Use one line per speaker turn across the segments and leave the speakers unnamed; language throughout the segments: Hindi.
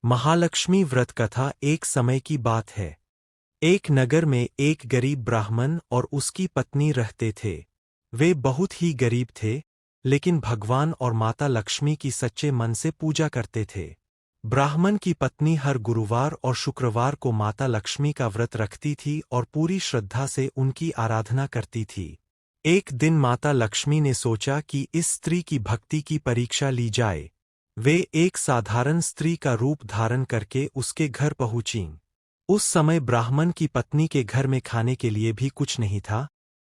महालक्ष्मी व्रत कथा। एक समय की बात है। एक नगर में एक गरीब ब्राह्मण और उसकी पत्नी रहते थे। वे बहुत ही गरीब थे, लेकिन भगवान और माता लक्ष्मी की सच्चे मन से पूजा करते थे। ब्राह्मण की पत्नी हर गुरुवार और शुक्रवार को माता लक्ष्मी का व्रत रखती थी और पूरी श्रद्धा से उनकी आराधना करती थी। एक दिन माता लक्ष्मी ने सोचा कि इस स्त्री की भक्ति की परीक्षा ली जाए। वे एक साधारण स्त्री का रूप धारण करके उसके घर पहुंचीं। उस समय ब्राह्मण की पत्नी के घर में खाने के लिए भी कुछ नहीं था,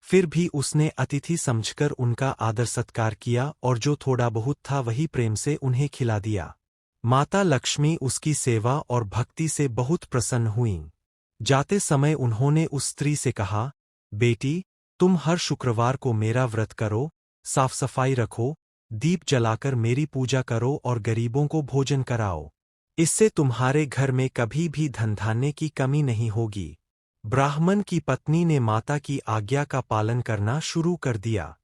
फिर भी उसने अतिथि समझकर उनका आदर सत्कार किया और जो थोड़ा बहुत था वही प्रेम से उन्हें खिला दिया। माता लक्ष्मी उसकी सेवा और भक्ति से बहुत प्रसन्न हुईं। जाते समय उन्होंने उस स्त्री से कहा, बेटी, तुम हर शुक्रवार को मेरा व्रत करो, साफ सफाई रखो, दीप जलाकर मेरी पूजा करो और गरीबों को भोजन कराओ। इससे तुम्हारे घर में कभी भी धन धान्य की कमी नहीं होगी। ब्राह्मण की पत्नी ने माता की आज्ञा का पालन करना शुरू कर दिया।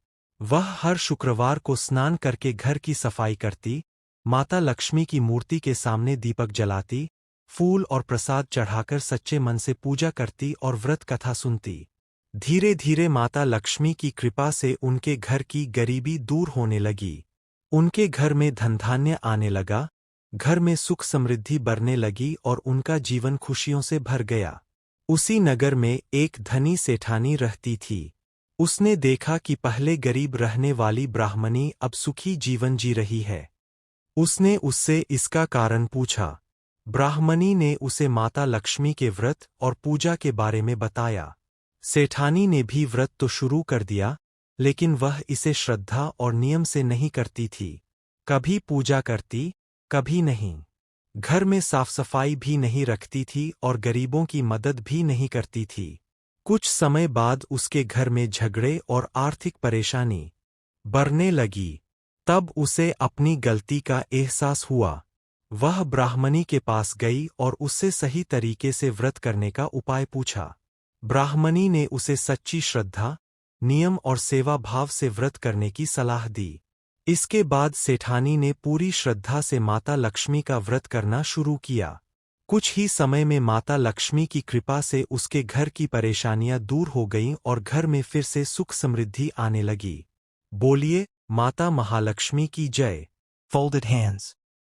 वह हर शुक्रवार को स्नान करके घर की सफाई करती, माता लक्ष्मी की मूर्ति के सामने दीपक जलाती, फूल और प्रसाद चढ़ाकर सच्चे मन से पूजा करती और व्रत कथा सुनती। धीरे धीरे माता लक्ष्मी की कृपा से उनके घर की गरीबी दूर होने लगी। उनके घर में धन धान्य आने लगा, घर में सुख समृद्धि बढ़ने लगी और उनका जीवन खुशियों से भर गया। उसी नगर में एक धनी सेठानी रहती थी। उसने देखा कि पहले गरीब रहने वाली ब्राह्मणी अब सुखी जीवन जी रही है। उसने उससे इसका कारण पूछा। ब्राह्मणी ने उसे माता लक्ष्मी के व्रत और पूजा के बारे में बताया। सेठानी ने भी व्रत तो शुरू कर दिया, लेकिन वह इसे श्रद्धा और नियम से नहीं करती थी। कभी पूजा करती, कभी नहीं। घर में साफ सफाई भी नहीं रखती थी और गरीबों की मदद भी नहीं करती थी। कुछ समय बाद उसके घर में झगड़े और आर्थिक परेशानी बढ़ने लगी। तब उसे अपनी गलती का एहसास हुआ। वह ब्राह्मणी के पास गई और उससे सही तरीके से व्रत करने का उपाय पूछा। ब्राह्मणी ने उसे सच्ची श्रद्धा, नियम और सेवा भाव से व्रत करने की सलाह दी। इसके बाद सेठानी ने पूरी श्रद्धा से माता लक्ष्मी का व्रत करना शुरू किया। कुछ ही समय में माता लक्ष्मी की कृपा से उसके घर की परेशानियां दूर हो गईं और घर में फिर से सुख समृद्धि आने लगी। बोलिए, माता महालक्ष्मी की जय। Folded hands.